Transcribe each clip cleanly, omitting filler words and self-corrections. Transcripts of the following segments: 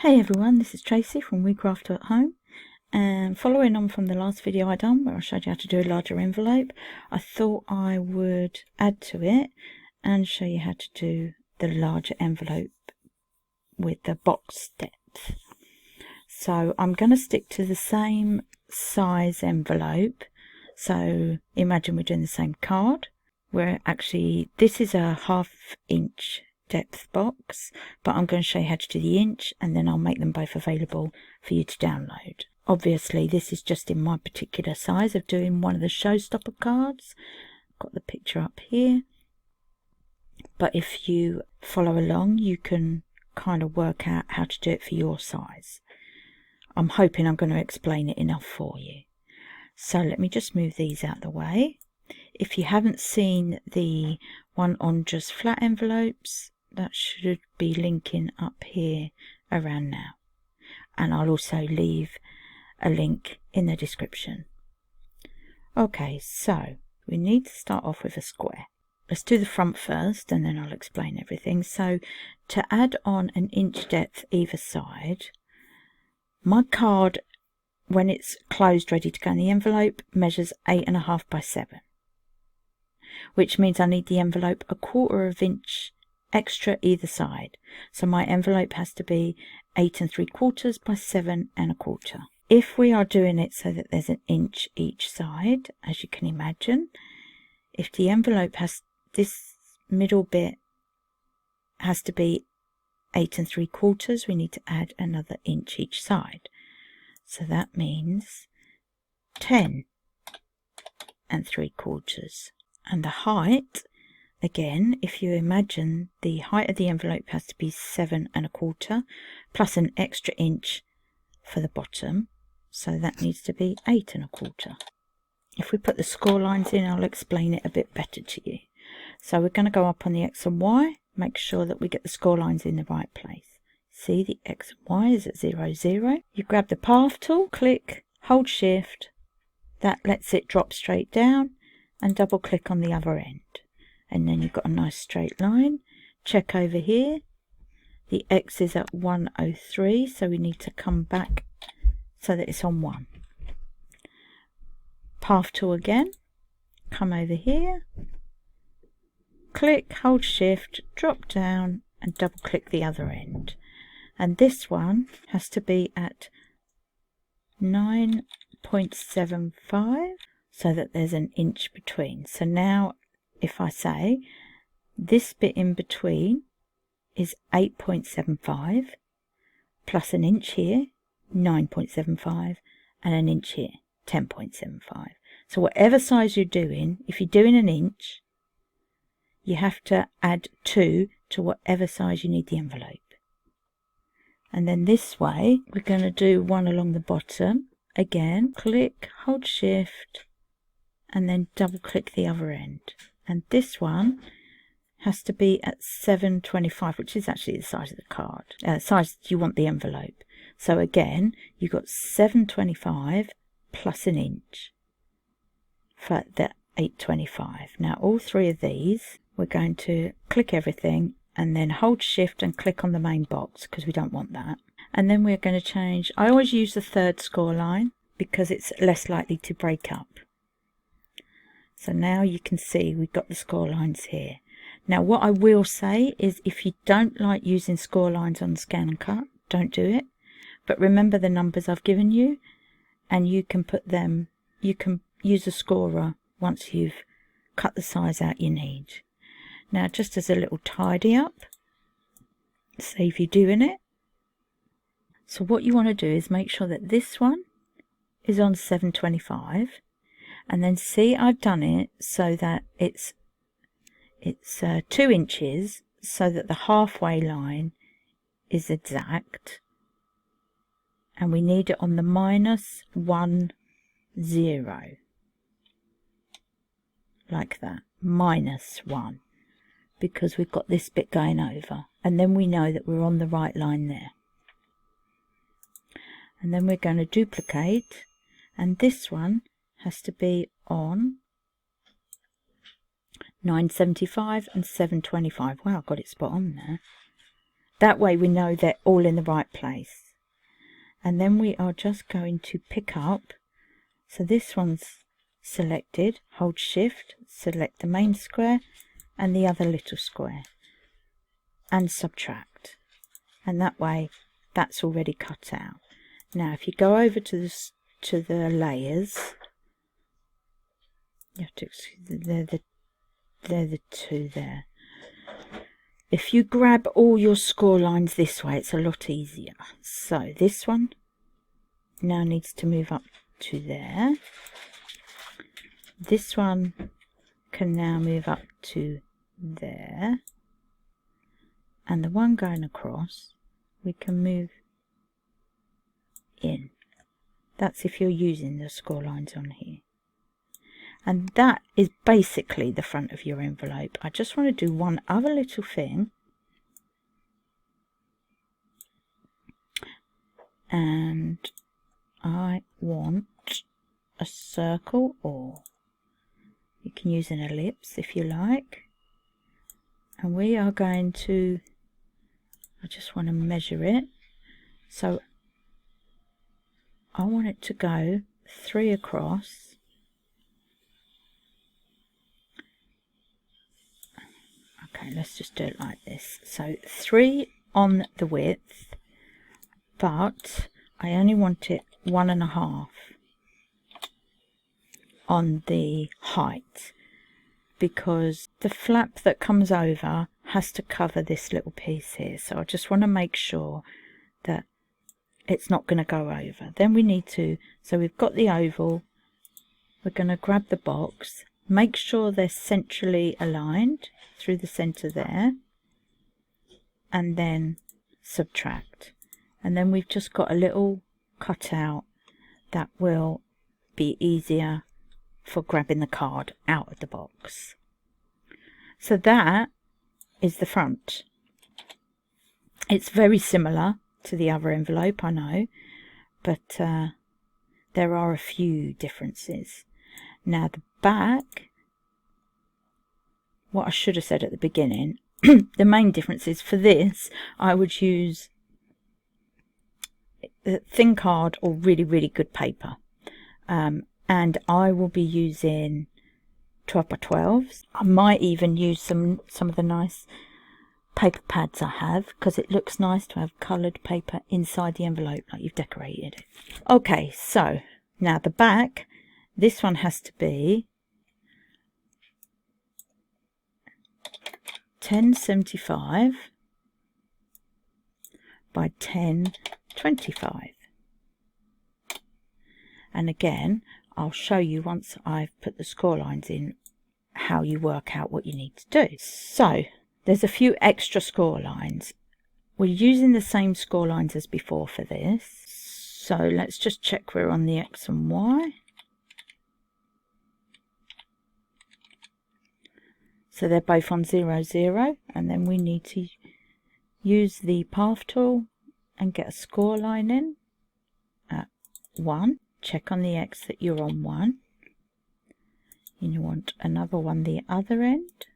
Hey everyone, this is Tracy from WeCraft at Home, and following on from the last video I done where I showed you how to do a larger envelope, I thought I would add to it and show you how to do the larger envelope with the box depth. So I'm going to stick to the same size envelope. So imagine we're doing the same card, where actually this is a 1/2 inch depth box, but I'm going to show you how to do the inch, and then I'll make them both available for you to download. Obviously this is just in my particular size of doing one of the showstopper cards. Got the picture up here, but if you follow along you can kind of work out how to do it for your size. I'm hoping I'm going to explain it enough for you. So let me just move these out of the way. If you haven't seen the one on just flat envelopes, that should be linking up here around now, and I'll also leave a link in the description. Okay, so we need to start off with a square. Let's do the front first and then I'll explain everything. So to add on an inch depth either side, my card, when it's closed ready to go in the envelope, measures 8.5 by 7, which means I need the envelope 1/4 inch extra either side. So my envelope has to be 8 3/4 by 7 1/4. If we are doing it so that there's an inch each side, as you can imagine, if the envelope has this middle bit has to be 8 3/4, we need to add another inch each side. So that means 10 3/4. And the height, again, if you imagine the height of the envelope has to be 7 1/4 plus an extra inch for the bottom, so that needs to be 8 1/4. If we put the score lines in, I'll explain it a bit better to you. So we're going to go up on the X and Y, make sure that we get the score lines in the right place. See, the X and Y is at 0 0. You grab the path tool, click, hold shift, that lets it drop straight down, and double click on the other end, and then you've got a nice straight line. Check over here, the X is at 103, so we need to come back so that it's on 1. Path tool again, come over here, click, hold shift, drop down and double click the other end, and this one has to be at 9.75 so that there's an inch between. So now if I say this bit in between is 8.75 plus an inch here, 9.75, and an inch here, 10.75. So whatever size you're doing, if you're doing an inch, you have to add 2 to whatever size you need the envelope. And then this way we're going to do one along the bottom. Again, click, hold shift, and then double click the other end, and this one has to be at 7.25, which is actually the size of the card, size you want the envelope. So again, you've got 7.25 plus an inch for the 8.25. Now all three of these, we're going to click everything and then hold shift and click on the main box because we don't want that. And then we're going to change, I always use the third score line because it's less likely to break up. So now you can see we've got the score lines here. Now what I will say is if you don't like using score lines on Scan and Cut, don't do it. But remember the numbers I've given you, and you can put them, you can use a scorer once you've cut the size out you need. Now just as a little tidy up, save you doing it. So what you want to do is make sure that this one is on 7.25, and then see I've done it so that it's 2 inches, so that the halfway line is exact, and we need it on the -1 0, like that, -1, because we've got this bit going over, and then we know that we're on the right line there. And then we're going to duplicate, and this one has to be on 9.75 and 7.25. Wow, I got it spot on there. That way we know they're all in the right place. And then we are just going to pick up, so this one's selected, hold shift, select the main square and the other little square and subtract, and that way that's already cut out. Now if you go over to the layers, you have to excuse, they're the two there. If you grab all your score lines this way, it's a lot easier. So this one now needs to move up to there. This one can now move up to there. And the one going across, we can move in. That's if you're using the score lines on here. And that is basically the front of your envelope. I just want to do one other little thing. And I want a circle, or you can use an ellipse if you like. And we are going to, I just want to measure it. So I want it to go 3 across. Okay, let's just do it like this. So 3 on the width, but I only want it 1.5 on the height, because the flap that comes over has to cover this little piece here. So I just want to make sure that it's not going to go over. Then we need to, so we've got the oval, we're going to grab the box, make sure they're centrally aligned through the center there, and then subtract. And then we've just got a little cutout that will be easier for grabbing the card out of the box. So that is the front. It's very similar to the other envelope, I know, but there are a few differences. Now the back, what I should have said at the beginning, the main difference is for this I would use thin card or really, really good paper. And I will be using 12 by 12s. I might even use some of the nice paper pads I have, because it looks nice to have coloured paper inside the envelope like you've decorated it. Okay, so now the back, this one has to be 1075 by 1025. And again, I'll show you once I've put the score lines in how you work out what you need to do. So there's a few extra score lines. We're using the same score lines as before for this. So let's just check we're on the X and Y. So they're both on 0, 0, and then we need to use the path tool and get a score line in at 1. Check on the X that you're on 1. You want another one the other end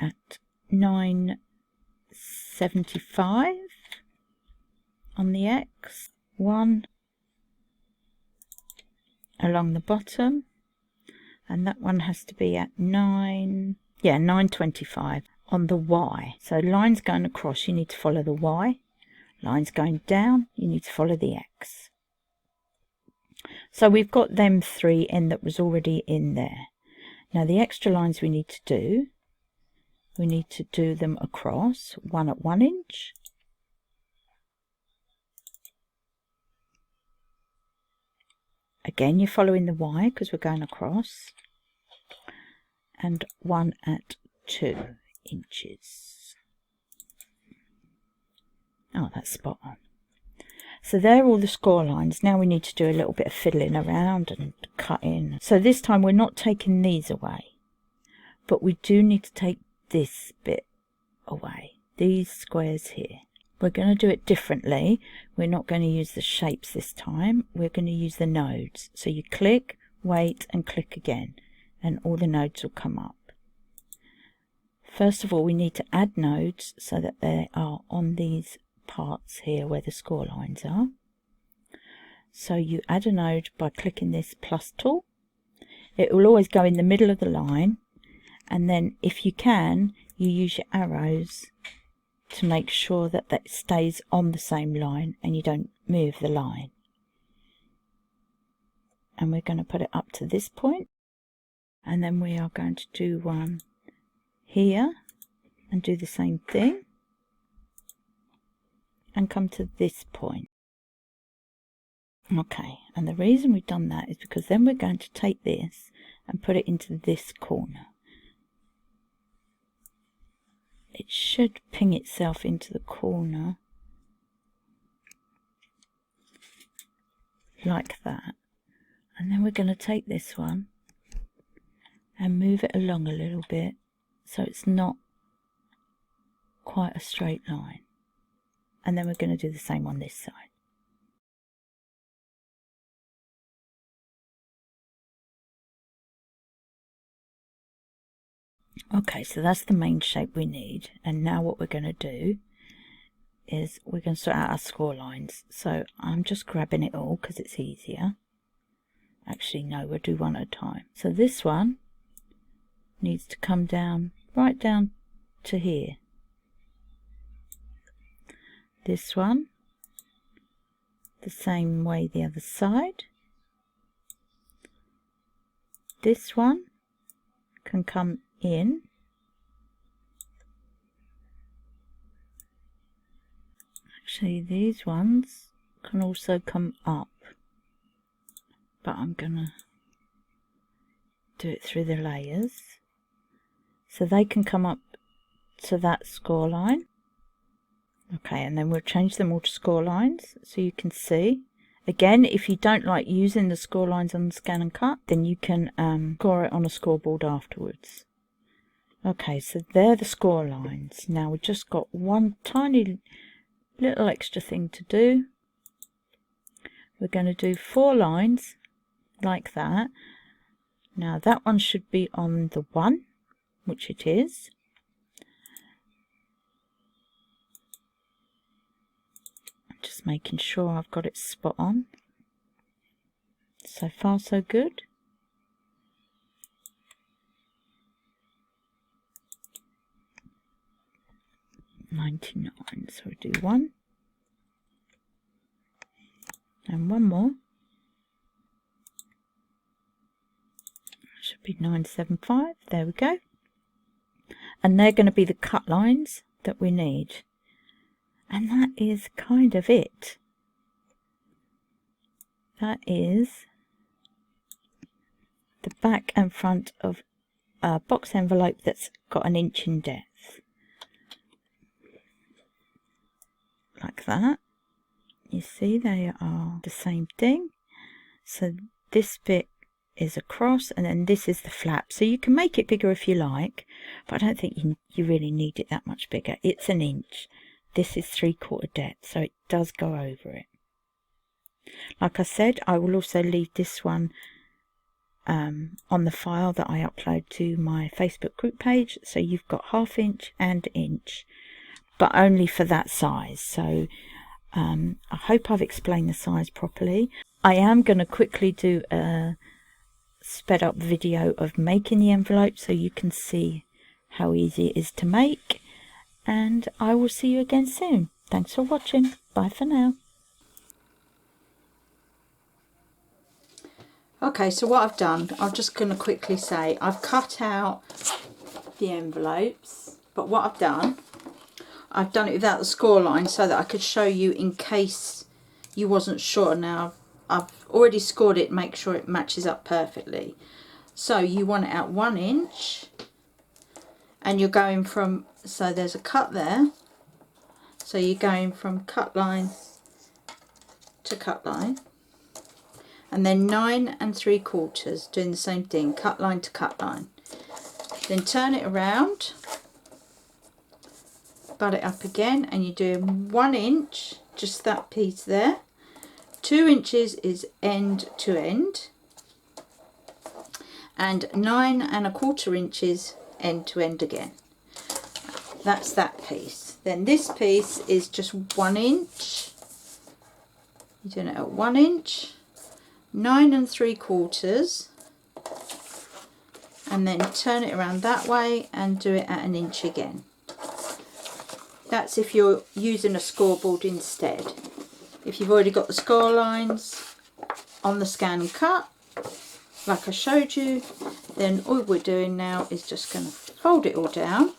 at 975 on the X. 1 along the bottom. And that one has to be at 925 on the Y. So lines going across, you need to follow the Y. Lines going down, you need to follow the X. So we've got them 3 in that was already in there. Now the extra lines we need to do them across, one at 1 inch. Again, you're following the Y because we're going across, and 1 at 2 inches. Oh, that's spot on. So there are all the score lines. Now we need to do a little bit of fiddling around and cutting. So this time we're not taking these away, but we do need to take this bit away, these squares here. We're going to do it differently. We're not going to use the shapes this time. We're going to use the nodes. So you click, wait, and click again, and all the nodes will come up. First of all, we need to add nodes so that they are on these parts here where the score lines are. So you add a node by clicking this plus tool. It will always go in the middle of the line, and then if you can, you use your arrows to make sure that that stays on the same line and you don't move the line. And we're going to put it up to this point, and then we are going to do one here and do the same thing and come to this point. Okay, and the reason we've done that is because then we're going to take this and put it into this corner. It should ping itself into the corner like that. And then we're going to take this one and move it along a little bit so it's not quite a straight line. And then we're going to do the same on this side. Okay, so that's the main shape we need, and now what we're going to do is we're going to sort out our score lines. So I'm just grabbing it all because it's easier. Actually no, we'll do one at a time. So this one needs to come down, right down to here. This one the same way the other side. This one can come in. Actually, these ones can also come up, but I'm gonna do it through the layers so they can come up to that score line. Okay, and then we'll change them all to score lines so you can see. Again, if you don't like using the score lines on the scan and cut, then you can score it on a scoreboard afterwards. Okay, so they're the score lines. Now we've just got one tiny little extra thing to do. We're going to do 4 lines like that. Now that one should be on the 1, which it is. Just making sure I've got it spot on. So far so good. $99, so we do 1 and 1 more. Should be 975. There we go. And they're going to be the cut lines that we need. And that is kind of it. That is the back and front of a box envelope that's got 1 inch in depth. Like that. You see they are the same thing. So this bit is across and then this is the flap. So you can make it bigger if you like, but I don't think you really need it that much bigger. It's 1 inch. This is 3/4 depth, so it does go over it. Like I said, I will also leave this one on the file that I upload to my Facebook group page. So you've got 1/2 inch and inch, but only for that size. So I hope I've explained the size properly. I am going to quickly do a sped up video of making the envelope so you can see how easy it is to make. And I will see you again soon. Thanks for watching. Bye for now. Okay, so what I've done, I'm just going to quickly say, I've cut out the envelopes, but what I've done it without the score line so that I could show you in case you wasn't sure. Now, I've already scored it, make sure it matches up perfectly. So you want it at 1 inch, and you're going from, so there's a cut there, so you're going from cut line to cut line, and then 9 3/4 doing the same thing, cut line to cut line. Then turn it around, butt it up again, and you're doing 1 inch, just that piece there. 2 inches is end to end, and 9 1/4 inches end to end again. That's that piece. Then this piece is just 1 inch. You're doing it at 1 inch, 9 3/4, and then turn it around that way and do it at 1 inch again. That's if you're using a scoreboard instead. If you've already got the score lines on the scan and cut, like I showed you, then all we're doing now is just going to fold it all down.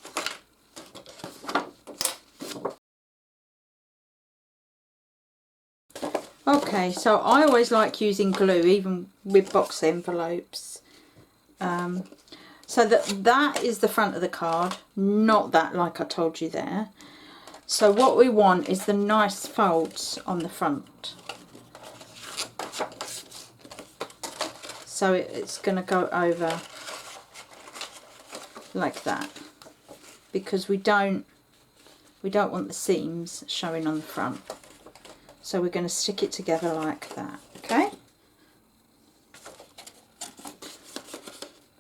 Okay, so I always like using glue, even with box envelopes. So that is the front of the card, not that like I told you there. So what we want is the nice folds on the front. So it's going to go over like that, because we don't want the seams showing on the front. So we're going to stick it together like that, okay?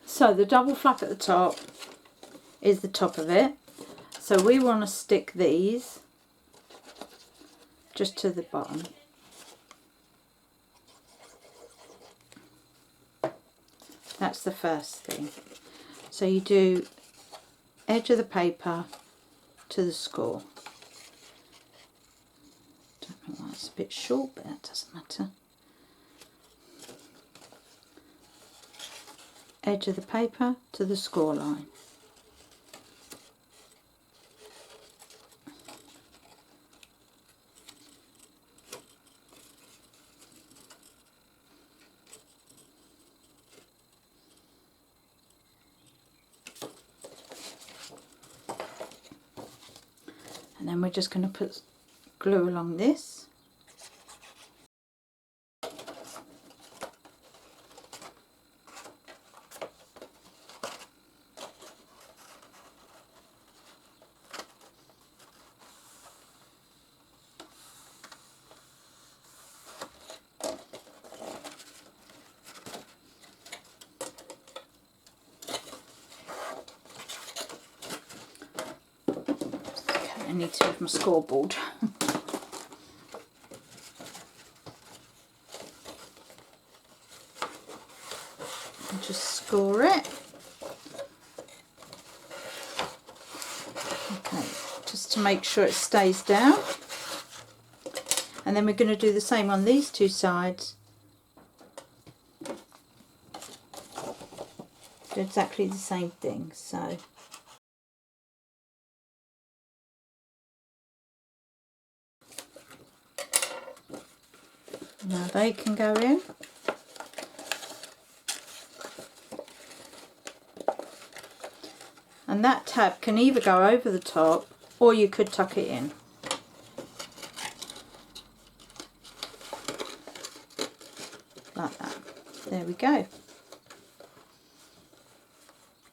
So the double flap at the top is the top of it. So we want to stick these just to the bottom. That's the first thing. So you do edge of the paper to the score. Don't know why it's a bit short, but that doesn't matter. Edge of the paper to the score line. And then we're just going to put glue along this. I need to have my scoreboard. And just score it. Okay, just to make sure it stays down. And then we're going to do the same on these two sides. Do exactly the same thing. So now they can go in. And that tab can either go over the top or you could tuck it in. Like that. There we go.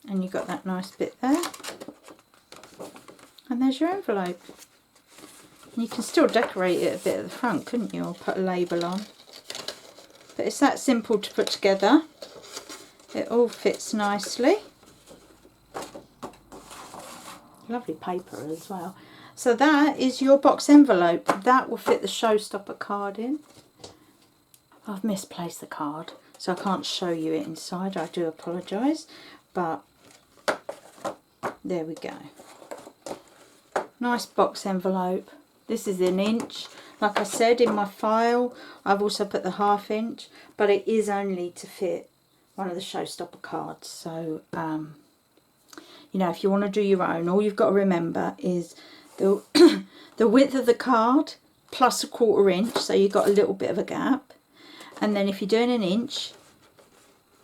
And you've got that nice bit there. And there's your envelope. You can still decorate it a bit at the front, couldn't you, or put a label on. But it's that simple to put together. It all fits nicely. Lovely paper as well. So that is your box envelope. That will fit the Showstopper card in. I've misplaced the card, so I can't show you it inside. I do apologise, but there we go. Nice box envelope. This is 1 inch. Like I said in my file, I've also put the 1/2 inch, but it is only to fit one of the Showstopper cards. So, you know, if you want to do your own, all you've got to remember is the, the width of the card plus 1/4 inch, so you've got a little bit of a gap. And then if you're doing 1 inch,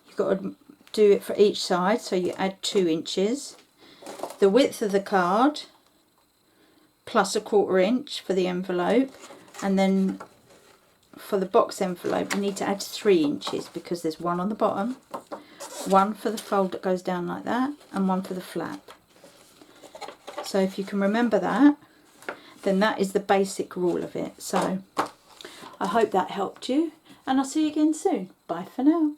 you've got to do it for each side, so you add 2 inches. The width of the card plus 1/4 inch for the envelope, and then for the box envelope you need to add 3 inches because there's one on the bottom, one for the fold that goes down like that, and one for the flap. So if you can remember that, then that is the basic rule of it. So I hope that helped you, and I'll see you again soon. Bye for now.